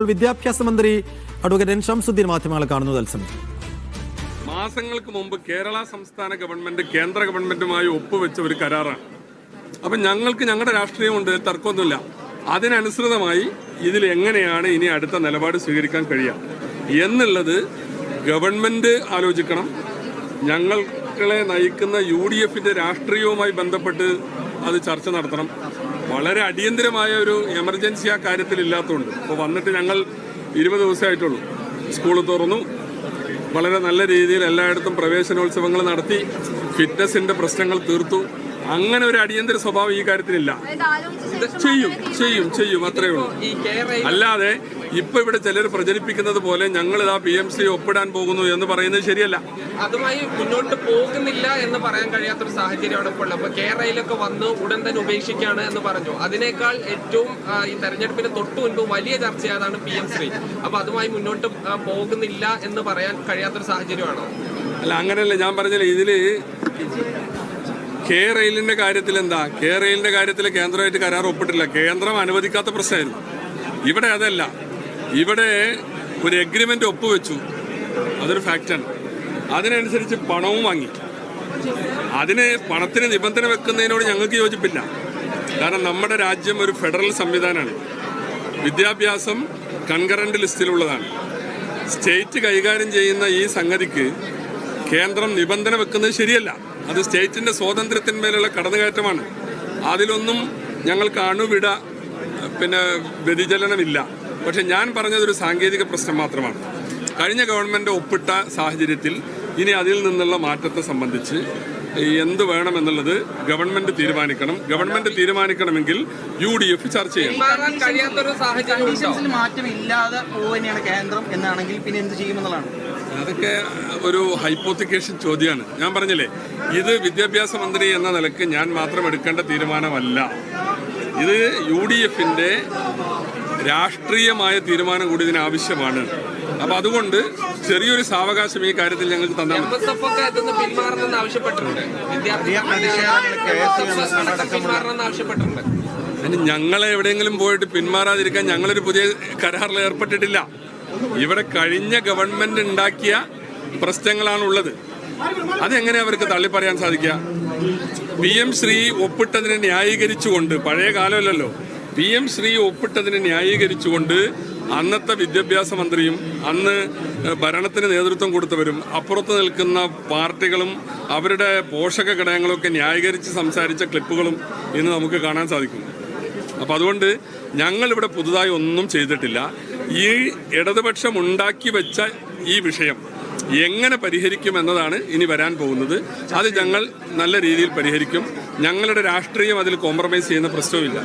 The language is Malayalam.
വിദ്യാഭ്യാസ മന്ത്രി അഡ്വക്കേറ്റ് എൻ ഷംസുദ്ദീൻ മാധ്യമങ്ങളെ കാണുന്നു തത്സമയം. മാസങ്ങൾക്ക് മുമ്പ് കേരള സംസ്ഥാന ഗവൺമെന്റ് കേന്ദ്ര ഗവൺമെന്റുമായി ഒപ്പുവെച്ച ഒരു കരാറാണ്. അപ്പം ഞങ്ങളുടെ രാഷ്ട്രീയമുണ്ട്, തർക്കമൊന്നുമില്ല. അതിനനുസൃതമായി ഇതിൽ എങ്ങനെയാണ് ഇനി അടുത്ത നിലപാട് സ്വീകരിക്കാൻ കഴിയുക എന്നുള്ളത് ഗവൺമെന്റ് ആലോചിക്കണം. ഞങ്ങളെ നയിക്കുന്ന UDFന്റെ രാഷ്ട്രീയവുമായി ബന്ധപ്പെട്ട് അത് ചർച്ച നടത്തണം. വളരെ അടിയന്തരമായ ഒരു എമർജൻസി ആ കാര്യത്തിൽ ഇല്ലാത്തതുകൊണ്ട് ഇപ്പോൾ വന്നിട്ട് ഞങ്ങൾ 20 ദിവസമായിട്ടുള്ളൂ. സ്കൂൾ തുറന്നു, വളരെ നല്ല രീതിയിൽ എല്ലായിടത്തും പ്രവേശനോത്സവങ്ങൾ നടത്തി, ഫിറ്റ്നസിന്റെ പ്രശ്നങ്ങൾ തീർത്തു. അങ്ങനെ ഒരു അടിയന്തര സ്വഭാവം ഈ കാര്യത്തിലില്ല. ചെയ്യും അത്രേ ഉള്ളൂ. അല്ലാതെ ഇപ്പൊ ഇവിടെ ചിലർ പ്രചരിപ്പിക്കുന്നത് പോലെ ഞങ്ങൾ ഇതാ PMC ഒപ്പിടാൻ പോകുന്നു എന്ന് പറയുന്നത് ശരിയല്ല. അതുമായി മുന്നോട്ട് പോകുന്നില്ല എന്ന് പറയാൻ കഴിയാത്തൊരു സാഹചര്യമാണ് ഇപ്പോൾ. അപ്പൊ കേരളയിലൊക്കെ വന്ന് ഉടൻ തന്നെ ഉപേക്ഷിക്കുകയാണ് എന്ന് പറഞ്ഞു. അതിനേക്കാൾ ഏറ്റവും ഈ തെരഞ്ഞെടുപ്പിന് തൊട്ടു മുൻപ് വലിയ ചർച്ചയാതാണ് PM3. അപ്പൊ അതുമായി മുന്നോട്ട് പോകുന്നില്ല എന്ന് പറയാൻ കഴിയാത്തൊരു സാഹചര്യമാണോ? അല്ല, അങ്ങനെയല്ല ഞാൻ പറഞ്ഞില്ല. ഇതില് റെയിലിന്റെ കാര്യത്തിൽ എന്താ, റെയിലിന്റെ കാര്യത്തിൽ കേന്ദ്രമായിട്ട് കരാർ ഒപ്പിട്ടില്ല. കേന്ദ്രം അനുവദിക്കാത്ത പ്രശ്നമായിരുന്നു. ഇവിടെ അതല്ല. ഇവിടെ ഒരു എഗ്രിമെന്റ് ഒപ്പുവെച്ചു, അതൊരു ഫാക്റ്റാണ്. അതിനനുസരിച്ച് പണവും വാങ്ങി. പണത്തിന് നിബന്ധന വെക്കുന്നതിനോട് ഞങ്ങൾക്ക് യോജിപ്പില്ല. കാരണം നമ്മുടെ രാജ്യം ഒരു ഫെഡറൽ സംവിധാനമാണ്. വിദ്യാഭ്യാസം കൺകറന്റ് ലിസ്റ്റിലുള്ളതാണ്. സ്റ്റേറ്റ് കൈകാര്യം ചെയ്യുന്ന ഈ സംഗതിക്ക് കേന്ദ്രം നിബന്ധന വെക്കുന്നത് ശരിയല്ല. അത് സ്റ്റേറ്റിന്റെ സ്വാതന്ത്ര്യത്തിന്മേലുള്ള കടന്നുകയറ്റമാണ്. അതിലൊന്നും ഞങ്ങൾക്ക് അണുവിട വ്യതിചലനമില്ല. പക്ഷെ ഞാൻ പറഞ്ഞതൊരു സാങ്കേതിക പ്രശ്നം മാത്രമാണ്. കഴിഞ്ഞ ഗവൺമെന്റ് ഒപ്പിട്ട സാഹചര്യത്തിൽ ഇനി അതിൽ നിന്നുള്ള മാറ്റത്തെ സംബന്ധിച്ച് എന്ത് വേണമെന്നുള്ളത് ഗവൺമെന്റ് തീരുമാനിക്കണം. ഗവൺമെന്റ് തീരുമാനിക്കണമെങ്കിൽ UDF ചർച്ച ചെയ്യണം. മാറ്റമില്ലാതെ പോവുകയാണ് കേന്ദ്രം എന്നാണെങ്കിൽ പിന്നെ എന്ത് ചെയ്യുമെന്നുള്ളതാണ്. അതൊക്കെ ഒരു ഹൈപ്പോത്തിക്കേഷൻ ചോദ്യമാണ്. ഞാൻ പറഞ്ഞില്ലേ, ഇത് വിദ്യാഭ്യാസ മന്ത്രി എന്ന നിലയ്ക്ക് ഞാൻ മാത്രം എടുക്കേണ്ട തീരുമാനമല്ല. ഇത് UDFന്റെ രാഷ്ട്രീയമായ തീരുമാനം കൂടി ഇതിന് ആവശ്യമാണ്. അപ്പൊ അതുകൊണ്ട് ചെറിയൊരു സാവകാശം ഈ കാര്യത്തിൽ ഞങ്ങൾക്ക് തന്നാൽ ഞങ്ങളെ എവിടെയെങ്കിലും പോയിട്ട് പിന്മാറാതിരിക്കാൻ ഞങ്ങളൊരു പുതിയ കരാറിൽ ഏർപ്പെട്ടിട്ടില്ല. ഇവിടെ കഴിഞ്ഞ ഗവൺമെന്റ് ഉണ്ടാക്കിയ പ്രശ്നങ്ങളാണുള്ളത്. അതെങ്ങനെ അവർക്ക് തള്ളിപ്പറയാൻ സാധിക്കുക? PM3 ഒപ്പിട്ടതിനെ ന്യായീകരിച്ചുകൊണ്ട്, പഴയ കാലമല്ലല്ലോ, PM3 ഒപ്പിട്ടതിനെ ന്യായീകരിച്ചുകൊണ്ട് അന്നത്തെ വിദ്യാഭ്യാസ മന്ത്രിയും അന്ന് ഭരണത്തിന് നേതൃത്വം കൊടുത്തവരും അപ്പുറത്ത് നിൽക്കുന്ന പാർട്ടികളും അവരുടെ പോഷക ഘടകങ്ങളൊക്കെ ന്യായീകരിച്ച് സംസാരിച്ച ക്ലിപ്പുകളും ഇന്ന് നമുക്ക് കാണാൻ സാധിക്കും. അപ്പം അതുകൊണ്ട് ഞങ്ങളിവിടെ പുതുതായി ഒന്നും ചെയ്തിട്ടില്ല. ഈ ഇടതുപക്ഷം ഉണ്ടാക്കി വെച്ച ഈ വിഷയം എങ്ങനെ പരിഹരിക്കും എന്നതാണ് ഇനി വരാൻ പോകുന്നത്. അത് ഞങ്ങൾ നല്ല രീതിയിൽ പരിഹരിക്കും. ഞങ്ങളുടെ രാഷ്ട്രീയം അതിൽ കോംപ്രമൈസ് ചെയ്യുന്ന പ്രശ്നവുമില്ല.